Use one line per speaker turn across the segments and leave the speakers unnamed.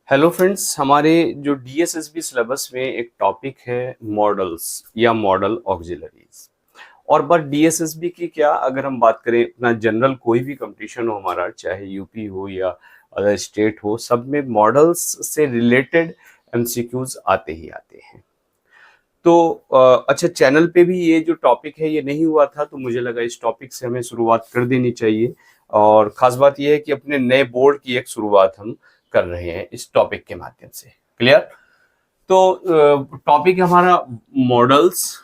Hello friends, हमारे जो DSSB syllabus में एक टॉपिक है मॉडल्स या मॉडल ऑक्सिलरीज। और बस डीएसएसबी की क्या, अगर हम बात करें अपना जनरल कोई भी कंपटीशन हो हमारा, चाहे यूपी हो या अदर स्टेट हो, सब में मॉडल्स से रिलेटेड एमसीक्यूज आते ही आते हैं। तो अच्छा, चैनल पे भी ये जो टॉपिक है ये नहीं हुआ था, तो मुझे लगा इस टॉपिक से हमें शुरुआत कर देनी चाहिए। और खास बात ये है कि अपने नए बोर्ड की एक शुरुआत हम कर रहे हैं इस टॉपिक के माध्यम से। क्लियर? तो टॉपिक हमारा मॉडल्स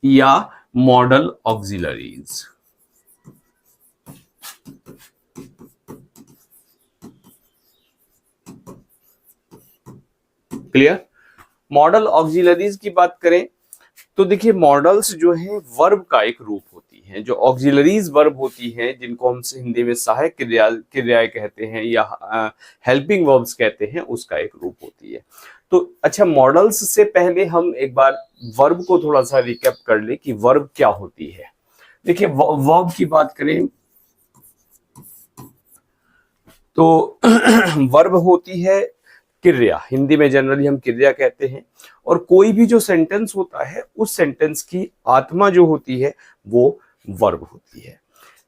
या model auxiliaries. Clear? Model auxiliaries की बात करें तो देखिए, मॉडल्स जो है वर्ब का एक रूप होती है। जो ऑक्सिलरीज वर्ब होती हैं, जिनको हम हिंदी में सहायक क्रियाएं कहते हैं या हेल्पिंग वर्ब्स कहते हैं, उसका एक रूप होती है। तो अच्छा, मॉडल्स से पहले हम एक बार वर्ब को थोड़ा सा रिकैप कर ले कि वर्ब क्या होती है। देखिए, वर्ब की बात करें तो वर्ब होती है क्रिया, हिंदी में जनरली हम क्रिया कहते हैं। और कोई भी जो सेंटेंस होता है, उस सेंटेंस की आत्मा जो होती है वो वर्ब होती है।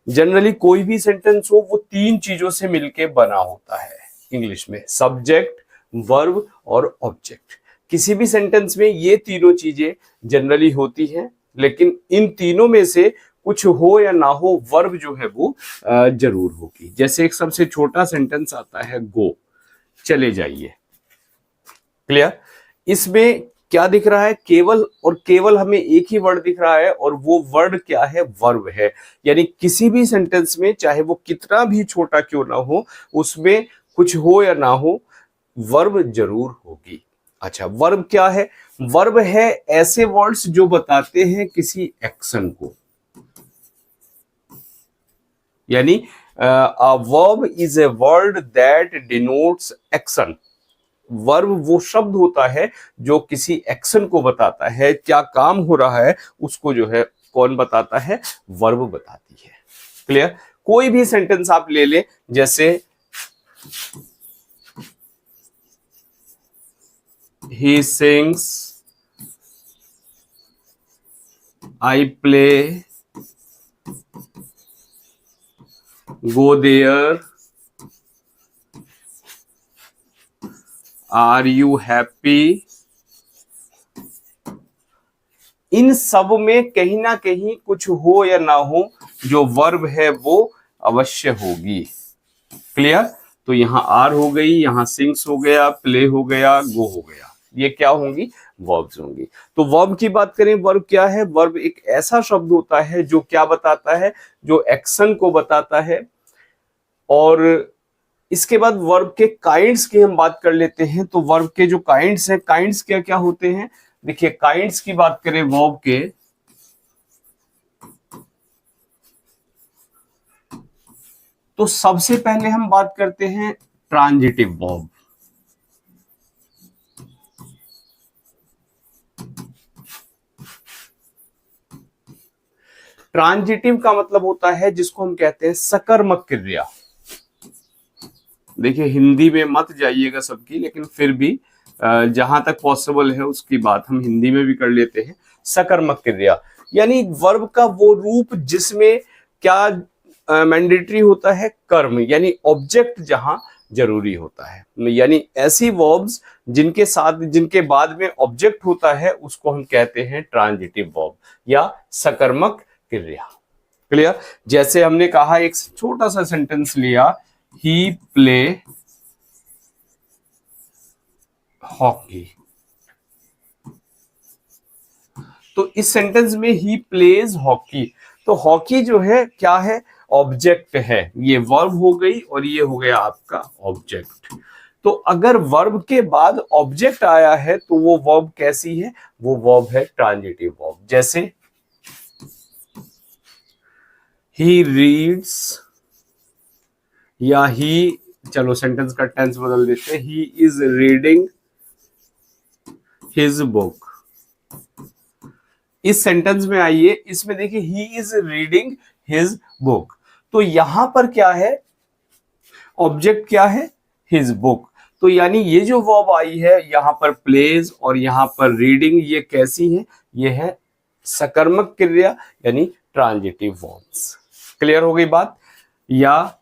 जनरली कोई भी सेंटेंस हो, वो तीन चीजों से मिलके बना होता है। इंग्लिश में सब्जेक्ट, वर्ब और ऑब्जेक्ट। किसी भी सेंटेंस में ये तीनों चीजें जनरली होती हैं, लेकिन इन तीनों में से कुछ हो या ना हो, वर्ब जो है वो जरूर होगी। जैसे एक सबसे छोटा सेंटेंस आता है, गो, चले जाइए। क्लियर? इसमें क्या दिख रहा है? केवल और केवल हमें एक ही वर्ड दिख रहा है, और वो वर्ड क्या है? वर्ब है। यानी किसी भी सेंटेंस में, चाहे वो कितना भी छोटा क्यों ना हो, उसमें कुछ हो या ना हो, वर्ब जरूर होगी। अच्छा, वर्ब क्या है? वर्ब है ऐसे वर्ड्स जो बताते हैं किसी एक्शन को। यानी a verb is a word that denotes action। Verb वो शब्द होता है जो किसी एक्शन को बताता है, क्या काम हो रहा है उसको जो है कौन बताता है? वर्ब बताती है। क्लियर? कोई भी सेंटेंस आप ले ले, जैसे he sings, I play, go there, are you happy. इन सब में कहीं ना कहीं कुछ हो या ना हो, जो वर्ब है वो अवश्य होगी। क्लियर? तो यहाँ आर हो गई, यहाँ सिंग्स हो गया, प्ले हो गया, गो हो गया, ये क्या होंगी? वर्ब्स होंगी। तो वर्ब की बात करें, वर्ब क्या है? वर्ब एक ऐसा शब्द होता है जो क्या बताता है? जो एक्शन को बताता है। और इसके बाद वर्ब के काइंड्स की हम बात कर लेते हैं। तो वर्ब के जो काइंड्स हैं, काइंड्स क्या क्या होते हैं? देखिए, काइंड्स की बात करें वर्ब के, तो सबसे पहले हम बात करते हैं ट्रांजिटिव वर्ब। ट्रांजिटिव का मतलब होता है जिसको हम कहते हैं सकर्मक क्रिया। देखिए, हिंदी में मत जाइएगा सबकी, लेकिन फिर भी जहां तक पॉसिबल है उसकी बात हम हिंदी में भी कर लेते हैं। सकर्मक क्रिया यानी वर्ब का वो रूप जिसमें क्या मैंडेटरी होता है? कर्म, यानी ऑब्जेक्ट जहां जरूरी होता है। यानी ऐसी वर्ब्स जिनके बाद में ऑब्जेक्ट होता है, उसको हम कहते हैं ट्रांजिटिव वर्ब या सकर्मक क्रिया। क्लियर? जैसे हमने कहा, एक छोटा सा सेंटेंस लिया, ही प्ले हॉकी। तो इस सेंटेंस में ही प्लेज हॉकी, तो हॉकी जो है क्या है? ऑब्जेक्ट है। ये वर्ब हो गई और ये हो गया आपका ऑब्जेक्ट। तो अगर वर्ब के बाद ऑब्जेक्ट आया है तो वो वर्ब कैसी है? वो वर्ब है ट्रांजिटिव वर्ब। जैसे ही रीड्स, या ही, चलो सेंटेंस का टेंस बदल देते हैं, he is reading his book. इस सेंटेंस में आइए, इसमें देखिए he is reading his book. तो यहां पर क्या है? ऑब्जेक्ट क्या है? His book. तो यानी ये जो वर्ब आई है यहां पर प्लेज और यहां पर रीडिंग, ये कैसी है? ये है सकर्मक क्रिया यानी ट्रांजिटिव वर्ब्स। क्लियर हो गई बात? या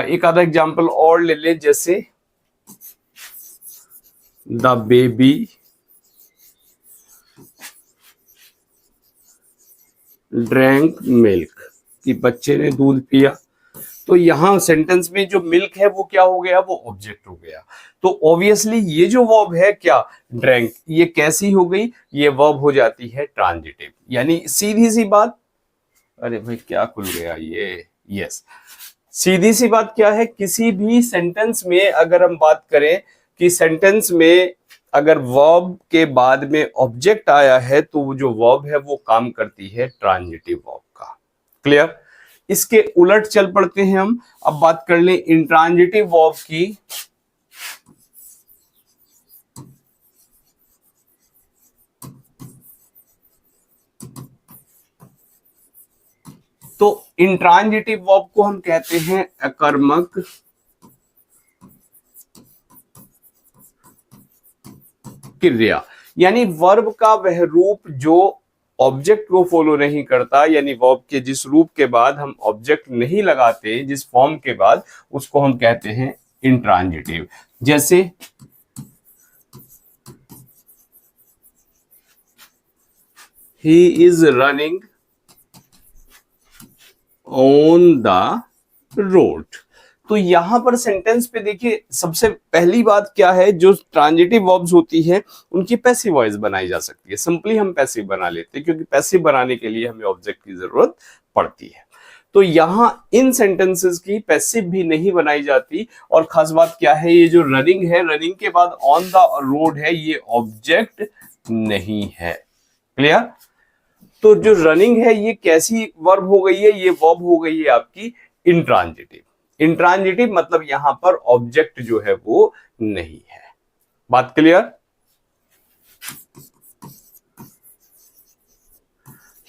एक आधा एग्जांपल और ले ले, जैसे द बेबी ड्रैंक मिल्क, कि बच्चे ने दूध पिया। तो यहां सेंटेंस में जो मिल्क है वो क्या हो गया? वो ऑब्जेक्ट हो गया। तो ऑब्वियसली ये जो वर्ब है क्या? ड्रैंक, ये कैसी हो गई? ये वर्ब हो जाती है ट्रांजिटिव। यानी सीधी सी बात, अरे भाई क्या खुल गया ये, यस, सीधी सी बात क्या है, किसी भी सेंटेंस में अगर हम बात करें कि सेंटेंस में अगर वर्ब के बाद में ऑब्जेक्ट आया है तो वो जो वर्ब है वो काम करती है ट्रांजिटिव वर्ब का। क्लियर? इसके उलट चल पड़ते हैं हम, अब बात कर लें इंट्रांजिटिव वर्ब की। तो इंट्रांजिटिव वर्ब को हम कहते हैं अकर्मक क्रिया। यानी वर्ब का वह रूप जो ऑब्जेक्ट को फॉलो नहीं करता, यानी वर्ब के जिस रूप के बाद हम ऑब्जेक्ट नहीं लगाते, जिस फॉर्म के बाद, उसको हम कहते हैं इंट्रांजिटिव। जैसे he is running on the road. तो यहां पर सेंटेंस पे देखिए, सबसे पहली बात क्या है, जो ट्रांजिटिव वर्ब्स होती है उनकी पैसिव वॉइस बनाई जा सकती है। सिंपली हम पैसिव बना लेते हैं क्योंकि पैसिव बनाने के लिए हमें ऑब्जेक्ट की जरूरत पड़ती है। तो यहां इन सेंटेंसेस की पैसिव भी नहीं बनाई जाती। और खास बात क्या है, ये जो रनिंग है, रनिंग के बाद ऑन द रोड है, ये ऑब्जेक्ट नहीं है। क्लियर? तो जो रनिंग है ये कैसी वर्ब हो गई है? ये वर्ब हो गई है आपकी इंट्रांजिटिव। इंट्रांजिटिव मतलब यहां पर ऑब्जेक्ट जो है वो नहीं है। बात clear?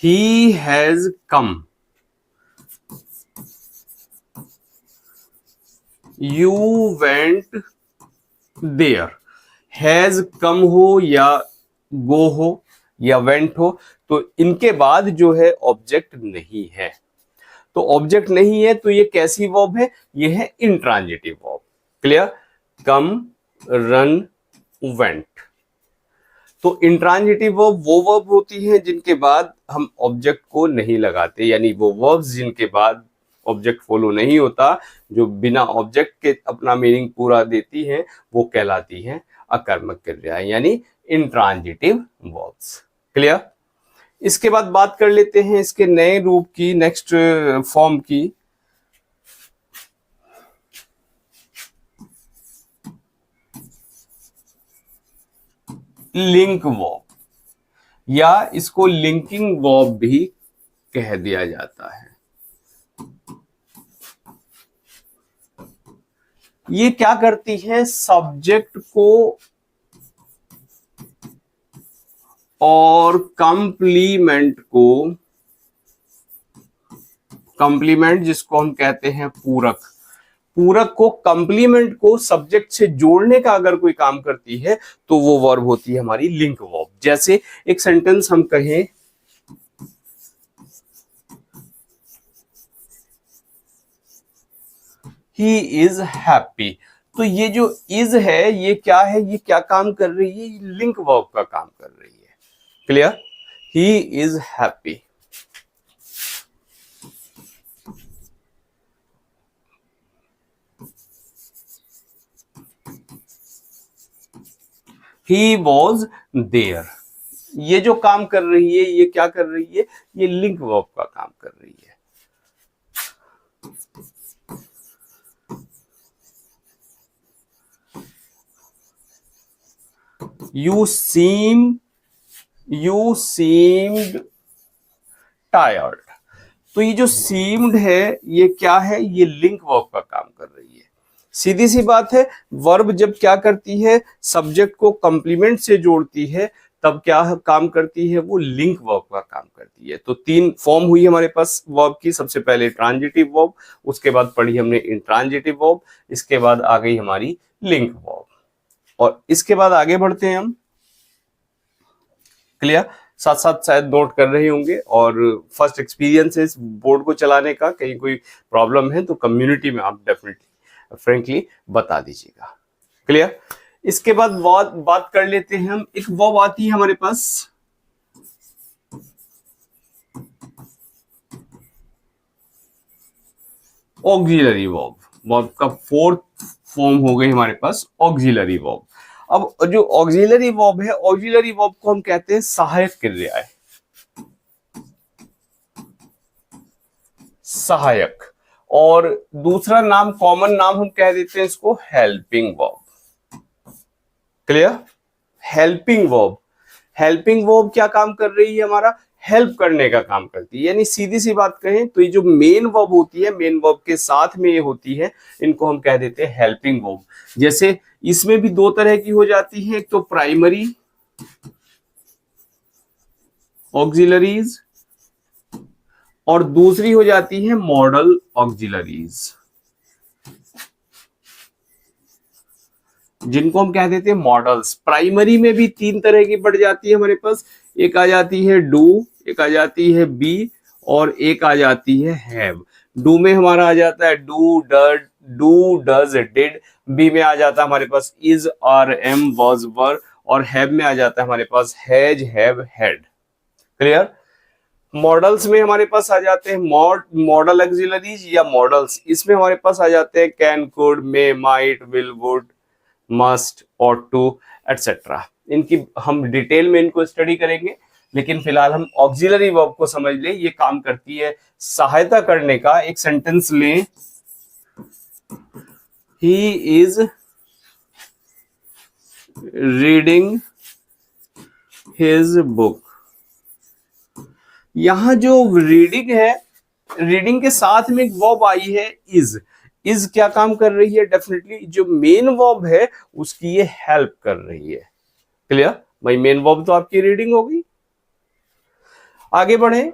He has come, you went there. Has come हो या गो हो या वेंट हो, तो इनके बाद जो है ऑब्जेक्ट नहीं है। तो ऑब्जेक्ट नहीं है तो ये कैसी वर्ब है? ये है इंट्रांजिटिव वर्ब। क्लियर? कम, रन, वेंट। तो इंट्रांजिटिव वर्ब वो वर्ब होती है जिनके बाद हम ऑब्जेक्ट को नहीं लगाते, यानी वो वर्ब्स जिनके बाद ऑब्जेक्ट फॉलो नहीं होता, जो बिना ऑब्जेक्ट के अपना मीनिंग पूरा देती हैं, वो कहलाती हैं अकर्मक क्रिया, यानी इंट्रांजिटिव वर्ब्स। क्लियर? इसके बाद बात कर लेते हैं इसके नए रूप की, नेक्स्ट फॉर्म की। लिंक वर्ब, या इसको लिंकिंग वर्ब भी कह दिया जाता है। ये क्या करती है? सब्जेक्ट को और कंप्लीमेंट को, कंप्लीमेंट जिसको हम कहते हैं पूरक, पूरक को, कंप्लीमेंट को सब्जेक्ट से जोड़ने का अगर कोई काम करती है तो वो वर्ब होती है हमारी लिंक वर्ब। जैसे एक सेंटेंस हम कहें, ही इज हैप्पी, तो ये जो इज है ये क्या है? ये क्या काम कर रही है? ये लिंक वर्ब का काम कर रही है। Clear? He is happy. He was there, ये जो काम कर रही है ये क्या कर रही है? ये लिंक वर्ब का काम कर रही है। You seemed tired, तो ये जो seemed है ये क्या है? ये लिंक वर्ब का काम कर रही है। सीधी सी बात है, वर्ब जब क्या करती है? सब्जेक्ट को कंप्लीमेंट से जोड़ती है, तब क्या काम करती है, वो लिंक वर्ब का काम करती है। तो 3 फॉर्म हुई हमारे पास वर्ब की। सबसे पहले ट्रांजिटिव वर्ब, उसके बाद पढ़ी हमने इंट्रांजिटिव वर्ब, इसके बाद आ गई हमारी लिंक वर्ब। और इसके बाद आगे बढ़ते हैं हम। क्लियर? साथ साथ शायद नोट कर रहे होंगे। और फर्स्ट एक्सपीरियंस है इस बोर्ड को चलाने का, कहीं कोई प्रॉब्लम है तो कम्युनिटी में आप डेफिनेटली फ्रेंकली बता दीजिएगा। क्लियर? इसके बाद बात कर लेते हैं हम। एक वर्ब आती है हमारे पास ऑक्सिलरी वर्ब। वर्ब का 4th फॉर्म हो गई हमारे पास ऑक्सिलरी वर्ब। अब जो ऑक्सिलरी वर्ब है, ऑक्सिलरी वर्ब को हम कहते हैं सहायक क्रियाएं। सहायक। और दूसरा नाम, कॉमन नाम हम कह देते हैं इसको helping verb. Clear? Helping verb. Helping verb क्या काम कर रही है? हमारा हेल्प करने का काम करती है। यानी सीधी सी बात कहें तो ये जो मेन वर्ब होती है, मेन वर्ब के साथ में ये होती है, इनको हम कह देते हैं हेल्पिंग वर्ब। जैसे इसमें भी 2 तरह की हो जाती है, एक तो प्राइमरी ऑक्सिलरीज और दूसरी हो जाती है मॉडल ऑक्सिलरीज, जिनको हम कह देते हैं मॉडल्स। प्राइमरी में भी 3 तरह की बढ़ जाती है हमारे पास। एक आ जाती है डू, एक आ जाती है बी और एक आ जाती है हैव। डू में हमारा आ जाता है डू डज डिड। बी में आ जाता है हमारे पास is are am was were. और हैव में आ जाता है हमारे पास has have had. Clear? Models में हमारे पास आ जाते हैं मॉडल ऑक्सिलरीज या मॉडल्स। इसमें हमारे पास आ जाते हैं can, could, may, might, will, would, must, ought to, etcetera. इनकी हम डिटेल में इनको स्टडी करेंगे, लेकिन फिलहाल हम ऑक्सिलरी वर्ब को समझ ले। ये काम करती है सहायता करने का। एक सेंटेंस लें, he is reading his book. यहां जो रीडिंग है, रीडिंग के साथ में एक वर्ब आई है इज। इज क्या काम कर रही है? डेफिनेटली जो मेन वर्ब है उसकी ये हेल्प कर रही है। क्लियर? भाई मेन वर्ब तो आपकी रीडिंग होगी। आगे बढ़े।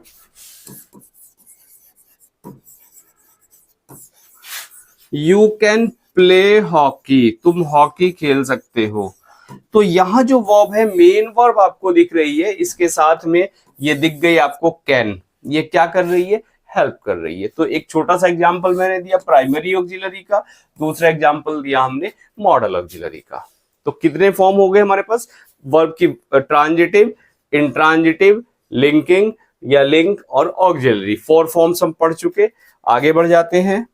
यू कैन प्ले हॉकी, तुम हॉकी खेल सकते हो। तो यहां जो वर्ब है, मेन वर्ब आपको दिख रही है, इसके साथ में ये दिख गई आपको कैन। ये क्या कर रही है? हेल्प कर रही है। तो एक छोटा सा एग्जांपल मैंने दिया प्राइमरी ऑक्सिलरी का, दूसरा एग्जांपल दिया हमने मॉडल ऑक्सिलरी का। तो कितने फॉर्म हो गए हमारे पास वर्ब की? ट्रांजिटिव, इंट्रांजिटिव, लिंकिंग या लिंक और ऑक्सिलरी। 4 फॉर्म्स हम पढ़ चुके। आगे बढ़ जाते हैं।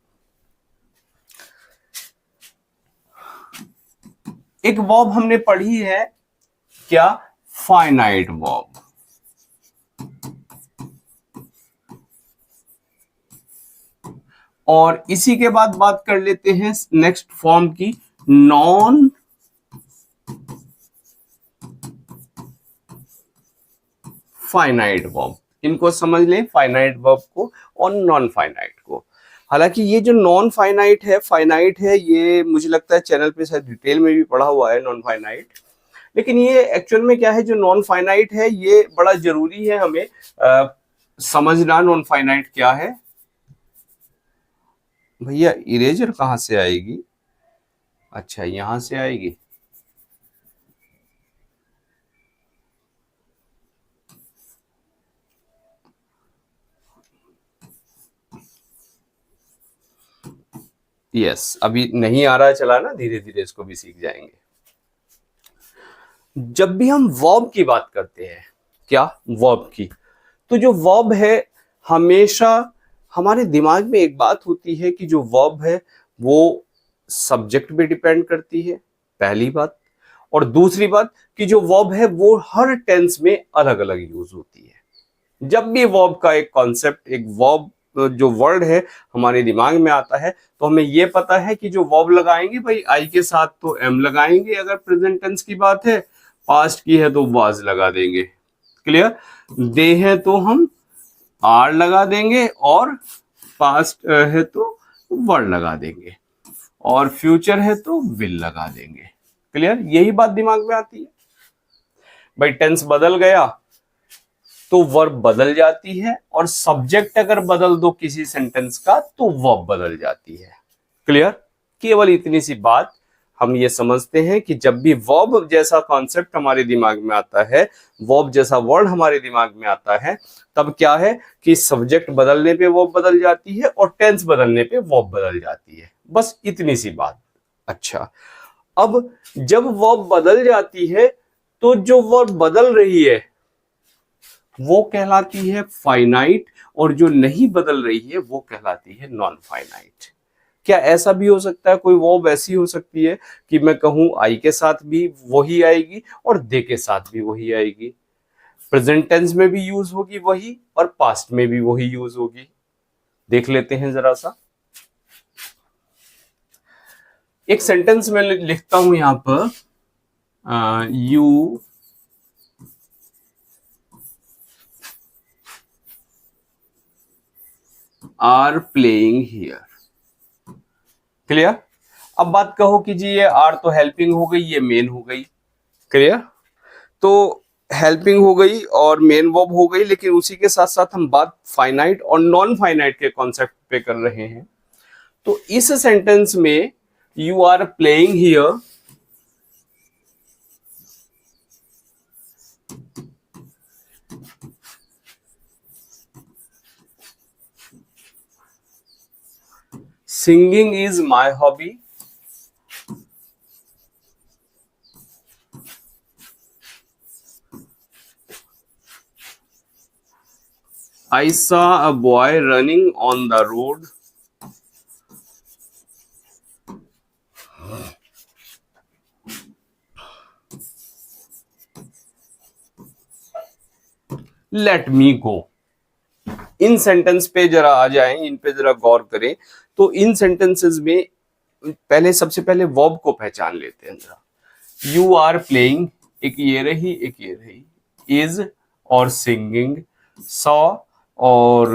एक वर्ब हमने पढ़ी है क्या? Finite verb. और इसी के बाद बात कर लेते हैं नेक्स्ट फॉर्म की, नॉन फाइनाइट वर्ब। इनको समझ लें, फाइनाइट वर्ब को और नॉन फाइनाइट को। हालांकि ये जो नॉन फाइनाइट है, फाइनाइट है, ये मुझे लगता है चैनल पे शायद डिटेल में भी पढ़ा हुआ है नॉन फाइनाइट। लेकिन ये एक्चुअल में क्या है, जो नॉन फाइनाइट है ये बड़ा जरूरी है हमें समझना। नॉन फाइनाइट क्या है? भैया इरेजर कहां से आएगी? अच्छा यहां से आएगी। यस, अभी नहीं आ रहा है चलाना, धीरे धीरे इसको भी सीख जाएंगे। जब भी हम वर्ब की बात करते हैं, क्या वर्ब की, तो जो वर्ब है हमेशा हमारे दिमाग में एक बात होती है कि जो वर्ब है वो सब्जेक्ट पे डिपेंड करती है, पहली बात। और दूसरी बात कि जो वर्ब है वो हर टेंस में अलग अलग यूज होती है। जब भी वर्ब का एक कॉन्सेप्ट, एक वर्ब जो वर्ड है हमारे दिमाग में आता है, तो हमें ये पता है कि जो वर्ब लगाएंगे भाई आई के साथ तो एम लगाएंगे, अगर प्रेजेंट टेंस की बात है, पास्ट की है तो वाज लगा देंगे। क्लियर? दे है तो हम आर लगा देंगे, और पास्ट है तो वर्ड लगा देंगे, और फ्यूचर है तो विल लगा देंगे। क्लियर? यही बात दिमाग में आती है। भाई टेंस बदल गया तो वर्ब बदल जाती है, और सब्जेक्ट अगर बदल दो किसी सेंटेंस का तो वर्ब बदल जाती है। क्लियर? केवल इतनी सी बात हम ये समझते हैं कि जब भी वर्ब जैसा कॉन्सेप्ट हमारे दिमाग में आता है, वर्ब जैसा वर्ड हमारे दिमाग में आता है, तब क्या है कि सब्जेक्ट बदलने पे वर्ब बदल जाती है और टेंस बदलने पे वर्ब बदल जाती है। बस इतनी सी बात। अच्छा, अब जब वर्ब बदल जाती है तो जो वर्ब बदल रही है वो कहलाती है फाइनाइट, और जो नहीं बदल रही है वो कहलाती है नॉन फाइनाइट। क्या ऐसा भी हो सकता है, कोई वर्ब ऐसी हो सकती है कि मैं कहूं आई के साथ भी वही आएगी और दे के साथ भी वही आएगी, प्रेजेंट टेंस में भी यूज होगी वही और पास्ट में भी वही यूज होगी? देख लेते हैं जरा सा। एक सेंटेंस में लिखता हूं यहां पर, you are playing here. Clear? अब बात कहो कि जी ये आर तो हेल्पिंग हो गई, ये मेन हो गई। क्लियर? तो हेल्पिंग हो गई और मेन वर्ब हो गई, लेकिन उसी के साथ साथ हम बात फाइनाइट और नॉन फाइनाइट के कॉन्सेप्ट पे कर रहे हैं। तो इस सेंटेंस में you are playing here singing is my hobby, I saw a boy running on the road. Let me go. In sentence पे जरा आ जाएं, इन पे जरा गौर करें। तो इन सेंटेंसेस में पहले सबसे पहले वर्ब को पहचान लेते हैं जरा। यू आर प्लेइंग, एक ये रही एक ये रही, इज और सिंगिंग, सॉ और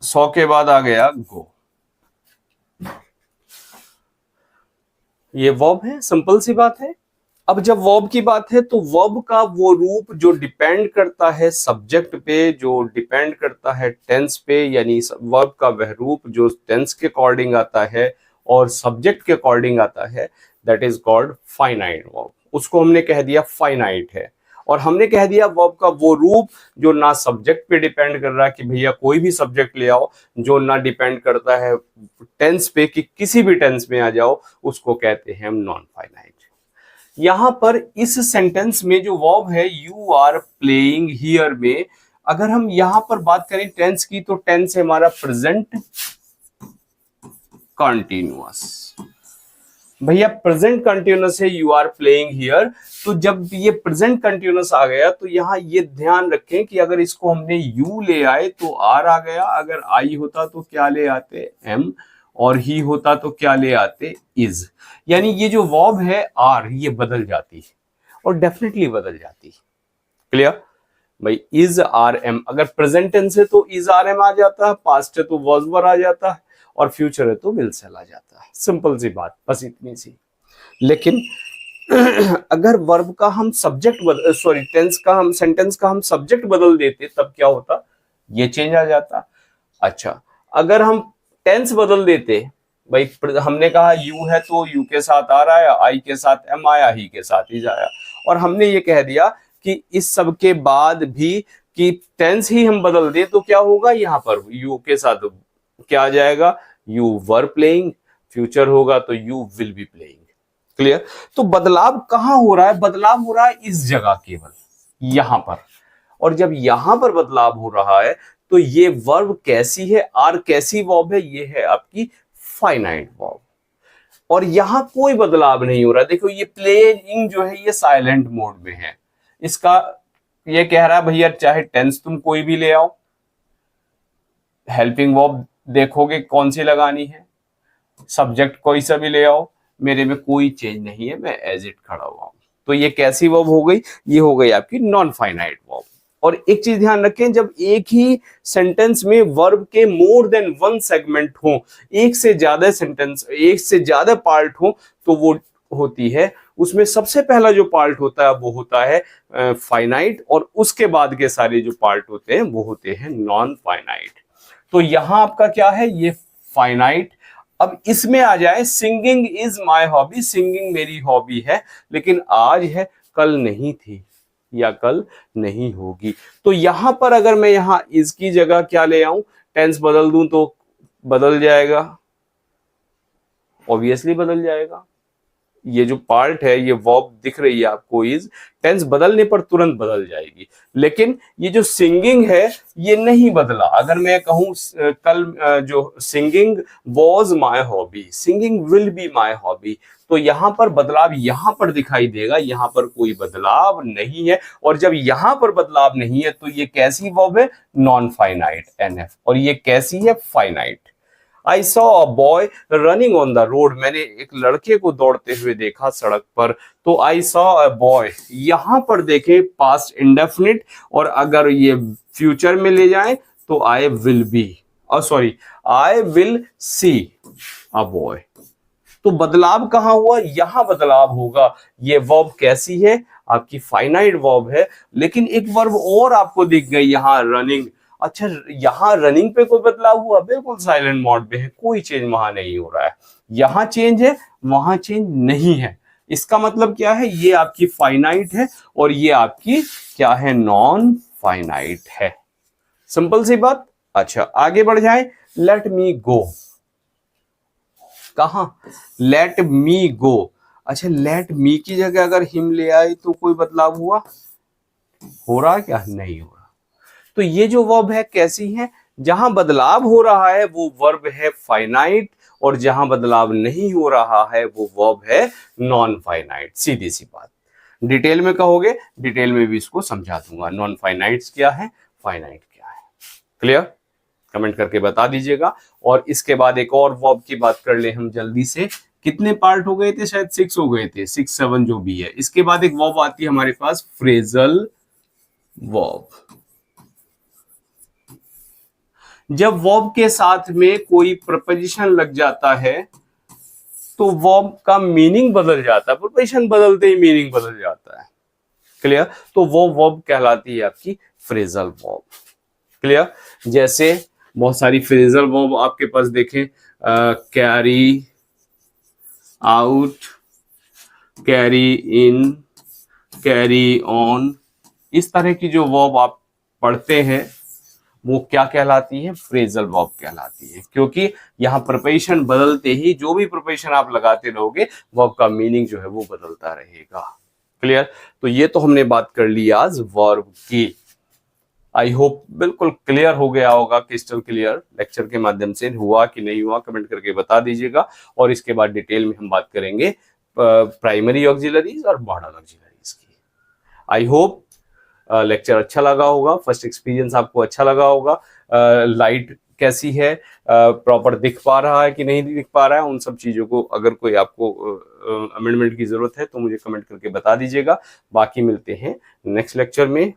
सॉ के बाद आ गया गो। ये वर्ब है, सिंपल सी बात है। अब जब वर्ब की बात है तो वर्ब का वो रूप जो डिपेंड करता है सब्जेक्ट पे, जो डिपेंड करता है टेंस पे, यानी वर्ब का वह रूप जो टेंस के अकॉर्डिंग आता है और सब्जेक्ट के अकॉर्डिंग आता है, that is called finite verb. उसको हमने कह दिया फाइनाइट है, और हमने कह दिया वर्ब का वो रूप जो ना सब्जेक्ट पे डिपेंड कर रहा है कि भैया कोई भी सब्जेक्ट ले आओ, जो ना डिपेंड करता है टेंस पे कि किसी भी टेंस में आ जाओ, उसको कहते हैं हम नॉन फाइनाइट। यहां पर इस सेंटेंस में जो वर्ब है यू आर प्लेइंग हियर में, अगर हम यहां पर बात करें टेंस की, तो टेंस है हमारा प्रेजेंट कंटिन्यूअस। भैया प्रेजेंट कंटिन्यूअस है यू आर प्लेइंग हियर, तो जब ये प्रेजेंट कंटिन्यूअस आ गया तो यहां ये ध्यान रखें कि अगर इसको हमने यू ले आए तो आर आ गया, अगर आई होता तो क्या ले आते एम, और ही होता तो क्या ले आते इज। यानी ये जो वर्ब है आर, ये बदल जाती है और डेफिनेटली बदल जाती है। क्लियर? भाई इज आर एम, अगर प्रेजेंट टेंस है तो इज आर एम आ जाता है, पास्ट है तो वाज वर आ जाता है, और फ्यूचर है तो विल सेल आ जाता है। सिंपल सी बात, बस इतनी सी। लेकिन अगर वर्ब का हम सब्जेक्ट टेंस का हम सेंटेंस का हम सब्जेक्ट बदल देते तब क्या होता? ये चेंज आ जाता। अच्छा, अगर हम टेंस बदल देते, भाई हमने कहा यू है तो यू के साथ आर आया, आई के साथ एम आया, ही के साथ इज आया, और हमने ये कह दिया कि इस सब के बाद भी कि टेंस ही हम बदल दे तो क्या होगा? यहाँ पर यू के साथ क्या आ जाएगा? यू वर प्लेइंग, फ्यूचर होगा तो you will be playing. Clear? तो बदलाव कहां हो रहा है? बदलाव हो रहा है इस जगह, केवल यहां पर। और जब यहां पर बदलाव हो रहा है तो ये वर्ब कैसी है? आर कैसी वर्ब है? ये है आपकी फाइनाइट वर्ब, और यहां कोई बदलाव नहीं हो रहा। देखो ये प्लेइंग जो है ये साइलेंट मोड में है। इसका ये कह रहा है भैया चाहे टेंस तुम कोई भी ले आओ, हेल्पिंग वर्ब देखोगे कौन सी लगानी है, सब्जेक्ट कोई सा भी ले आओ, मेरे में कोई चेंज नहीं है, मैं एज इट खड़ा हुआ हूं। तो ये कैसी वर्ब हो गई? ये हो गई आपकी नॉन फाइनाइट वर्ब। और एक चीज ध्यान रखें, जब एक ही सेंटेंस में वर्ब के मोर देन वन सेगमेंट हो, एक से ज्यादा सेंटेंस, एक से ज्यादा पार्ट हो, तो वो होती है उसमें सबसे पहला जो पार्ट होता है वो होता है फाइनाइट, और उसके बाद के सारे जो पार्ट होते हैं वो होते हैं नॉन फाइनाइट। तो यहां आपका क्या है, ये फाइनाइट। अब इसमें आ जाए, singing is my hobby, singing मेरी हॉबी है, लेकिन आज है कल नहीं थी या कल नहीं होगी। तो यहां पर अगर मैं यहां इज की जगह क्या ले आऊं, टेंस बदल दूं तो बदल जाएगा, ऑब्वियसली बदल जाएगा। ये जो पार्ट है, ये वर्ब दिख रही है आपको इज, टेंस बदलने पर तुरंत बदल जाएगी। लेकिन ये जो सिंगिंग है ये नहीं बदला। अगर मैं कहूं कल जो singing was my hobby, singing will be my hobby, तो यहां पर बदलाव यहां पर दिखाई देगा, यहां पर कोई बदलाव नहीं है। और जब यहां पर बदलाव नहीं है तो ये कैसी वर्ब है, नॉन फाइनाइट, एनएफ। और ये कैसी है, finite. I saw a boy running on the road, मैंने एक लड़के को दौड़ते हुए देखा सड़क पर। तो I saw a boy, यहां पर देखें पास्ट इंडेफिनिट, और अगर ये फ्यूचर में ले जाएं तो I will be, sorry, I will see a boy। तो बदलाव कहां हुआ, यहां बदलाव होगा। ये वर्ब कैसी है, आपकी फाइनाइट वर्ब है। लेकिन एक वर्ब और आपको दिख गई यहां, रनिंग। अच्छा, यहां रनिंग पे कोई बदलाव हुआ, बिल्कुल साइलेंट मोड पे है, कोई चेंज वहां नहीं हो रहा है। यहां चेंज है, वहां चेंज नहीं है। इसका मतलब क्या है, ये आपकी फाइनाइट है और ये आपकी क्या है, नॉन फाइनाइट है। सिंपल सी बात। अच्छा, आगे बढ़ जाए। लेट मी गो, कहां, लेट मी गो। अच्छा, लेट मी की जगह अगर हिम ले आए तो कोई बदलाव हुआ, हो रहा क्या, नहीं हो रहा। तो ये जो वर्ब है कैसी है, जहां बदलाव हो रहा है वो वर्ब है फाइनाइट, और जहां बदलाव नहीं हो रहा है वो वर्ब है नॉन फाइनाइट। सीधी सी बात। डिटेल में कहोगे, डिटेल में भी इसको समझा दूंगा, नॉन फाइनाइट्स क्या है, फाइनाइट क्या है। क्लियर, कमेंट करके बता दीजिएगा। और इसके बाद एक और वर्ब की बात कर ले हम जल्दी से। कितने पार्ट हो गए थे, शायद 6 हो गए थे, 6 7 जो भी है। इसके बाद एक वर्ब आती है हमारे पास, फ्रेजल वर्ब। जब वर्ब के साथ में कोई प्रपोजिशन लग जाता है तो वर्ब का मीनिंग बदल जाता है, प्रपोजिशन बदलते ही मीनिंग बदल जाता है। क्लियर, तो वो वर्ब कहलाती है आपकी फ्रेजल वर्ब। क्लियर, जैसे बहुत सारी फ्रेजल वर्ब आपके पास देखें, carry out, carry in, carry on, इस तरह की जो वर्ब आप पढ़ते हैं वो क्या कहलाती है, फ्रेजल वर्ब कहलाती है। क्योंकि यहां प्रपोजिशन बदलते ही, जो भी प्रपोजिशन आप लगाते रहोगे, वर्ब का मीनिंग जो है वो बदलता रहेगा। क्लियर, तो ये तो हमने बात कर ली आज वर्ब की। आई होप बिल्कुल क्लियर हो गया होगा, क्रिस्टल क्लियर लेक्चर के माध्यम से। हुआ कि नहीं हुआ, कमेंट करके बता दीजिएगा। और इसके बाद डिटेल में हम बात करेंगे प्राइमरी ऑक्सिलरीज और मॉडल ऑक्सिलरीज की। आई होप लेक्चर अच्छा लगा होगा, फर्स्ट एक्सपीरियंस आपको अच्छा लगा होगा। लाइट कैसी है, प्रॉपर दिख पा रहा है कि नहीं दिख पा रहा है, उन सब चीजों को अगर कोई आपको अमेंडमेंट की जरूरत है तो मुझे कमेंट करके बता दीजिएगा। बाकी मिलते हैं नेक्स्ट लेक्चर में।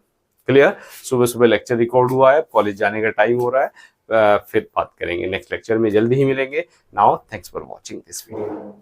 क्लियर, सुबह सुबह लेक्चर रिकॉर्ड हुआ है, कॉलेज जाने का टाइम हो रहा है। फिर बात करेंगे नेक्स्ट लेक्चर में, जल्दी ही मिलेंगे। Now thanks for watching this video.